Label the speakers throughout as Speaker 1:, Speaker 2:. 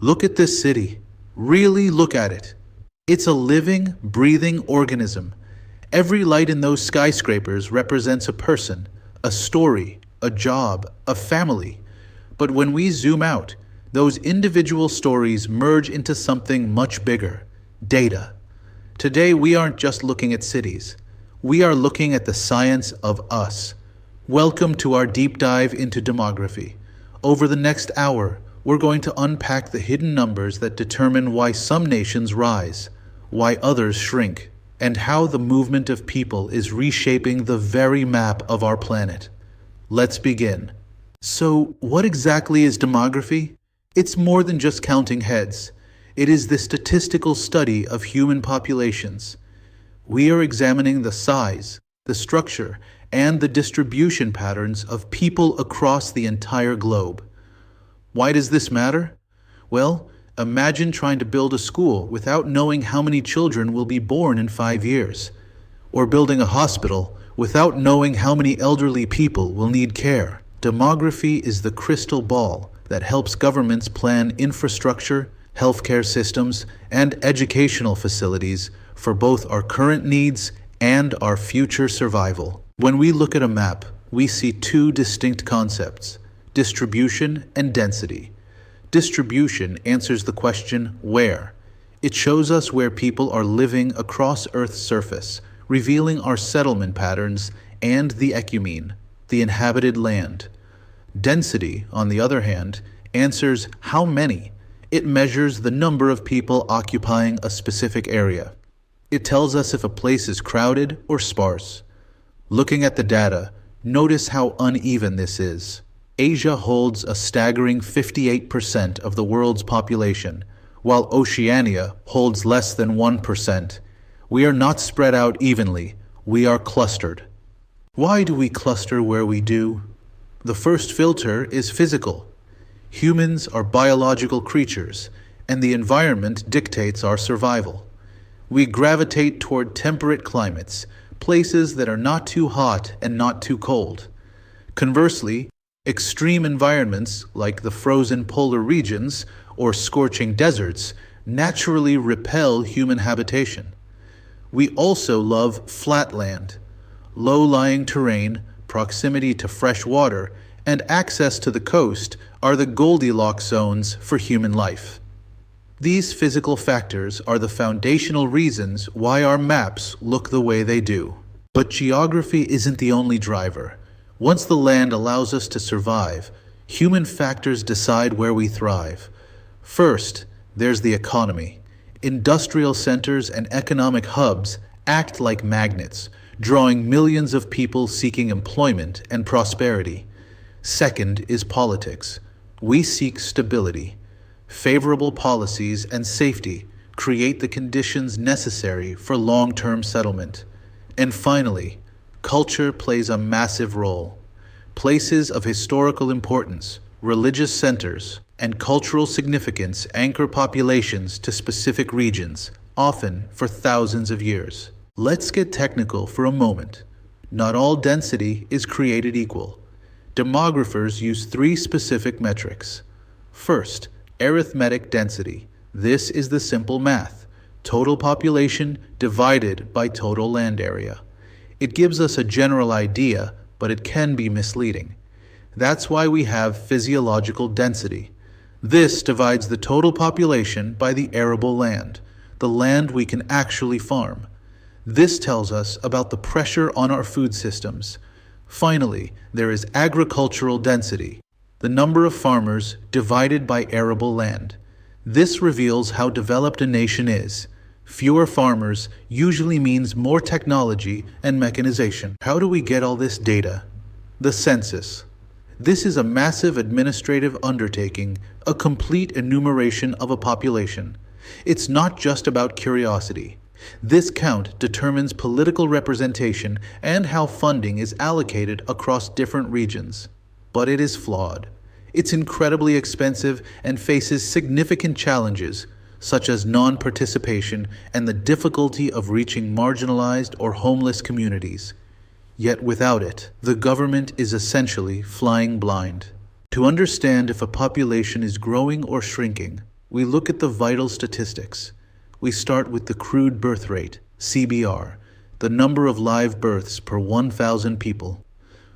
Speaker 1: Look at this city. Really look at it. It's a living, breathing organism. Every light in those skyscrapers represents a person, a story, a job, a family. But when we zoom out, those individual stories merge into something much bigger: data. Today, we aren't just looking at cities. We are looking at the science of us. Welcome to our deep dive into demography. Over the next hour, we're going to unpack the hidden numbers that determine why some nations rise, why others shrink, and how the movement of people is reshaping the very map of our planet. Let's begin. So, what exactly is demography? It's more than just counting heads. It is the statistical study of human populations. We are examining the size, the structure, and the distribution patterns of people across the entire globe. Why does this matter? Well, imagine trying to build a school without knowing how many children will be born in 5 years, or building a hospital without knowing how many elderly people will need care. Demography is the crystal ball that helps governments plan infrastructure, healthcare systems, and educational facilities for both our current needs and our future survival. When we look at a map, we see two distinct concepts: distribution and density. Distribution answers the question, where? It shows us where people are living across Earth's surface, revealing our settlement patterns and the Ecumene, the inhabited land. Density, on the other hand, answers how many. It measures the number of people occupying a specific area. It tells us if a place is crowded or sparse. Looking at the data, notice how uneven this is. Asia holds a staggering 58% of the world's population, while Oceania holds less than 1%. We are not spread out evenly, we are clustered. Why do we cluster where we do? The first filter is physical. Humans are biological creatures, and the environment dictates our survival. We gravitate toward temperate climates, places that are not too hot and not too cold. Conversely, extreme environments like the frozen polar regions or scorching deserts naturally repel human habitation. We also love flat land. Low-lying terrain, proximity to fresh water, and access to the coast are the Goldilocks zones for human life. These physical factors are the foundational reasons why our maps look the way they do. But geography isn't the only driver. Once the land allows us to survive, human factors decide where we thrive. First, there's the economy. Industrial centers and economic hubs act like magnets, drawing millions of people seeking employment and prosperity. Second is politics. We seek stability. Favorable policies and safety create the conditions necessary for long-term settlement. And finally, culture plays a massive role. Places of historical importance, religious centers, and cultural significance anchor populations to specific regions, often for thousands of years. Let's get technical for a moment. Not all density is created equal. Demographers use 3 specific metrics. First, arithmetic density. This is the simple math: total population divided by total land area. It gives us a general idea, but it can be misleading. That's why we have physiological density. This divides the total population by the arable land, the land we can actually farm. This tells us about the pressure on our food systems. Finally, there is agricultural density, the number of farmers divided by arable land. This reveals how developed a nation is. Fewer farmers usually means more technology and mechanization. How do we get all this data? The census. This is a massive administrative undertaking, a complete enumeration of a population. It's not just about curiosity. This count determines political representation and how funding is allocated across different regions. But it is flawed. It's incredibly expensive and faces significant challenges, such as non-participation and the difficulty of reaching marginalized or homeless communities. Yet without it, the government is essentially flying blind. To understand if a population is growing or shrinking, We look at the vital statistics. We start with the crude birth rate, CBR, the number of live births per 1,000 people.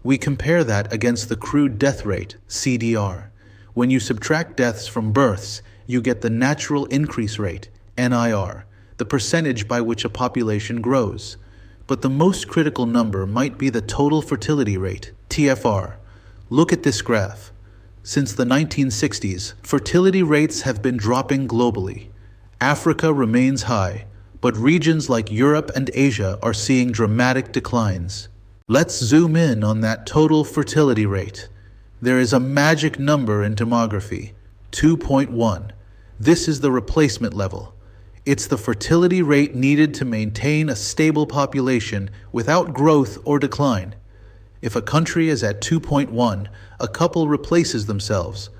Speaker 1: We compare that against the crude death rate, CDR. When you subtract deaths from births, you get the natural increase rate, NIR, the percentage by which a population grows. But the most critical number might be the total fertility rate, TFR. Look at this graph. Since the 1960s, fertility rates have been dropping globally. Africa remains high, but regions like Europe and Asia are seeing dramatic declines. Let's zoom in on that total fertility rate. There is a magic number in demography, 2.1. This is the replacement level. It's the fertility rate needed to maintain a stable population without growth or decline. If a country is at 2.1, a couple replaces themselves.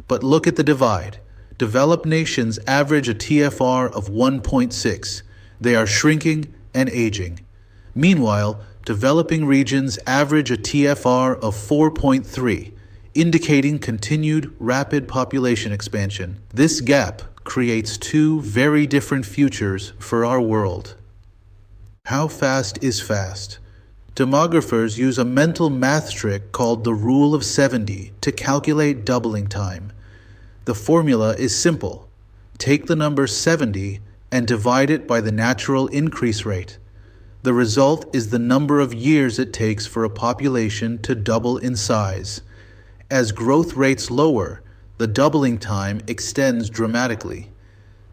Speaker 1: But look at the divide. Developed nations average a TFR of 1.6. They are shrinking and aging. Meanwhile, developing regions average a TFR of 4.3, indicating continued rapid population expansion. This gap creates two very different futures for our world. How fast is fast? Demographers use a mental math trick called the rule of 70 to calculate doubling time. The formula is simple. Take the number 70 and divide it by the natural increase rate. The result is the number of years it takes for a population to double in size. As growth rates lower, the doubling time extends dramatically.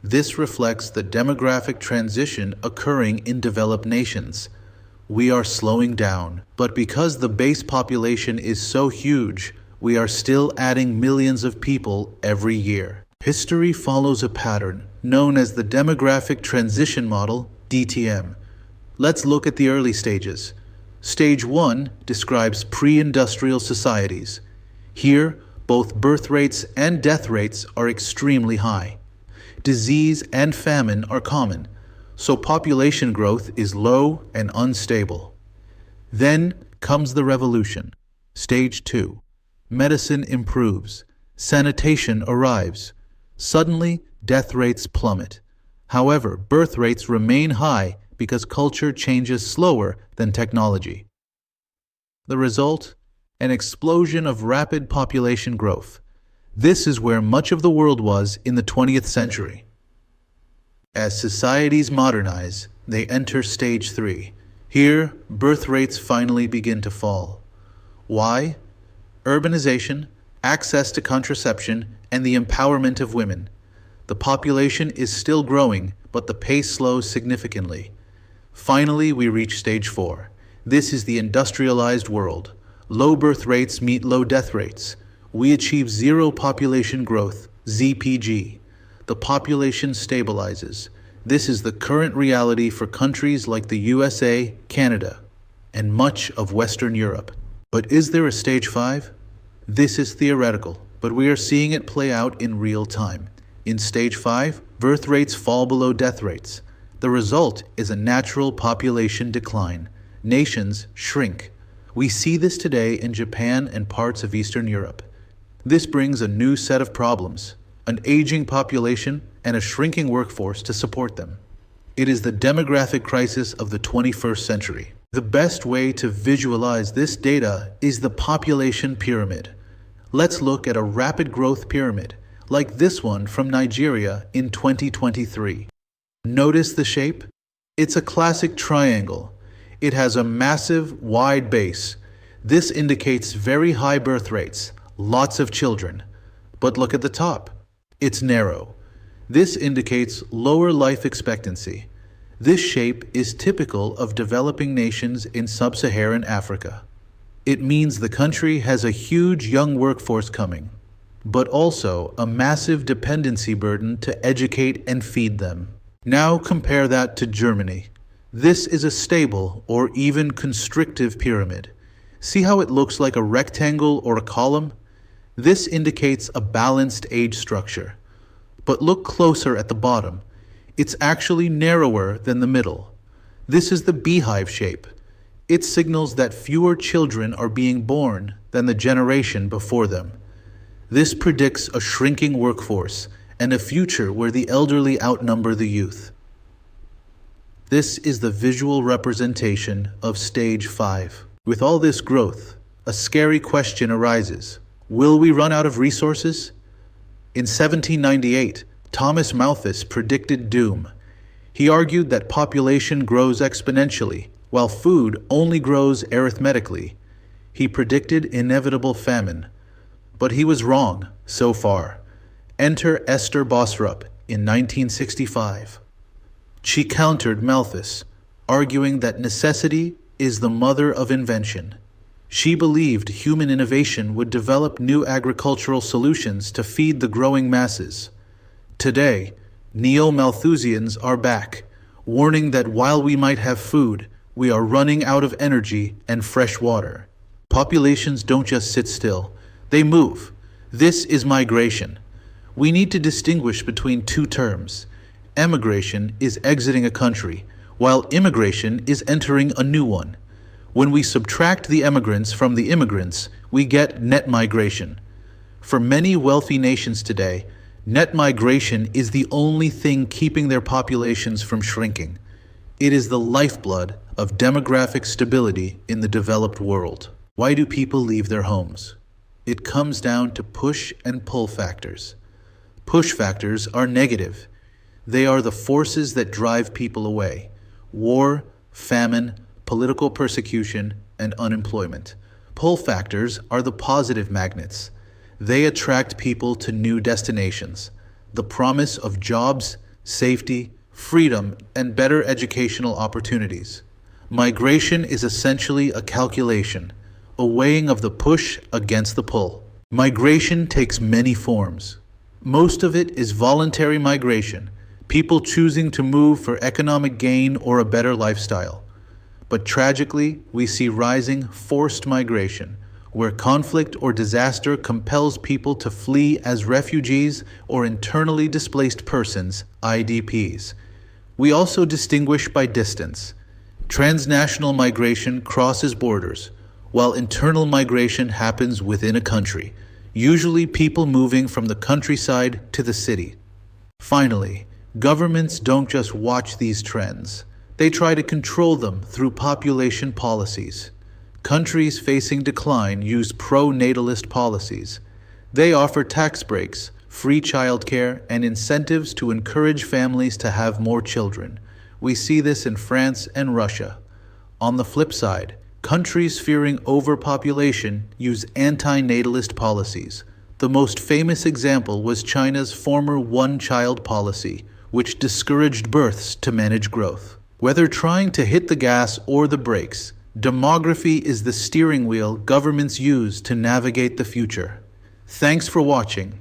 Speaker 1: This reflects the demographic transition occurring in developed nations. We are slowing down, but because the base population is so huge, we are still adding millions of people every year. History follows a pattern known as the demographic transition model, DTM. Let's look at the early stages. Stage 1 describes pre-industrial societies. Here, both birth rates and death rates are extremely high. Disease and famine are common, so population growth is low and unstable. Then comes the revolution. Stage 2. Medicine improves. Sanitation arrives. Suddenly, death rates plummet. However, birth rates remain high because culture changes slower than technology. The result? An explosion of rapid population growth. This is where much of the world was in the 20th century. As societies modernize, they enter stage 3. Here, birth rates finally begin to fall. Why? Urbanization, access to contraception, and the empowerment of women. The population is still growing, but the pace slows significantly. Finally, we reach stage 4. This is the industrialized world. Low birth rates meet low death rates. We achieve zero population growth, ZPG. The population stabilizes. This is the current reality for countries like the USA, Canada, and much of Western Europe. But is there a stage 5? This is theoretical, but we are seeing it play out in real time. In stage 5, birth rates fall below death rates. The result is a natural population decline. Nations shrink. We see this today in Japan and parts of Eastern Europe. This brings a new set of problems, an aging population and a shrinking workforce to support them. It is the demographic crisis of the 21st century. The best way to visualize this data is the population pyramid. Let's look at a rapid growth pyramid, like this one from Nigeria in 2023. Notice the shape? It's a classic triangle. It has a massive, wide base. This indicates very high birth rates, lots of children. But look at the top. It's narrow. This indicates lower life expectancy. This shape is typical of developing nations in sub-Saharan Africa. It means the country has a huge young workforce coming, but also a massive dependency burden to educate and feed them. Now compare that to Germany. This is a stable or even constrictive pyramid. See how it looks like a rectangle or a column? This indicates a balanced age structure. But look closer at the bottom. It's actually narrower than the middle. This is the beehive shape. It signals that fewer children are being born than the generation before them. This predicts a shrinking workforce and a future where the elderly outnumber the youth. This is the visual representation of Stage 5. With all this growth, a scary question arises. Will we run out of resources? In 1798, Thomas Malthus predicted doom. He argued that population grows exponentially, while food only grows arithmetically. He predicted inevitable famine. But he was wrong, so far. Enter Esther Bosrup in 1965. She countered Malthus, arguing that necessity is the mother of invention. She believed human innovation would develop new agricultural solutions to feed the growing masses. Today, neo-Malthusians are back, warning that while we might have food, we are running out of energy and fresh water. Populations don't just sit still, they move. This is migration. We need to distinguish between two terms. Emigration is exiting a country, while immigration is entering a new one. When we subtract the emigrants from the immigrants, we get net migration. For many wealthy nations today, net migration is the only thing keeping their populations from shrinking. It is the lifeblood of demographic stability in the developed world. Why do people leave their homes? It comes down to push and pull factors. Push factors are negative. They are the forces that drive people away. War, famine, political persecution, and unemployment. Pull factors are the positive magnets. They attract people to new destinations. The promise of jobs, safety, freedom, and better educational opportunities. Migration is essentially a calculation, a weighing of the push against the pull. Migration takes many forms. Most of it is voluntary migration, people choosing to move for economic gain or a better lifestyle. But tragically, we see rising forced migration, where conflict or disaster compels people to flee as refugees or internally displaced persons, IDPs. We also distinguish by distance. Transnational migration crosses borders, while internal migration happens within a country, usually people moving from the countryside to the city. Finally, governments don't just watch these trends. They try to control them through population policies. Countries facing decline use pro-natalist policies. They offer tax breaks, free childcare, and incentives to encourage families to have more children. We see this in France and Russia. On the flip side, countries fearing overpopulation use anti-natalist policies. The most famous example was China's former one-child policy, which discouraged births to manage growth. Whether trying to hit the gas or the brakes, demography is the steering wheel governments use to navigate the future. Thanks for watching.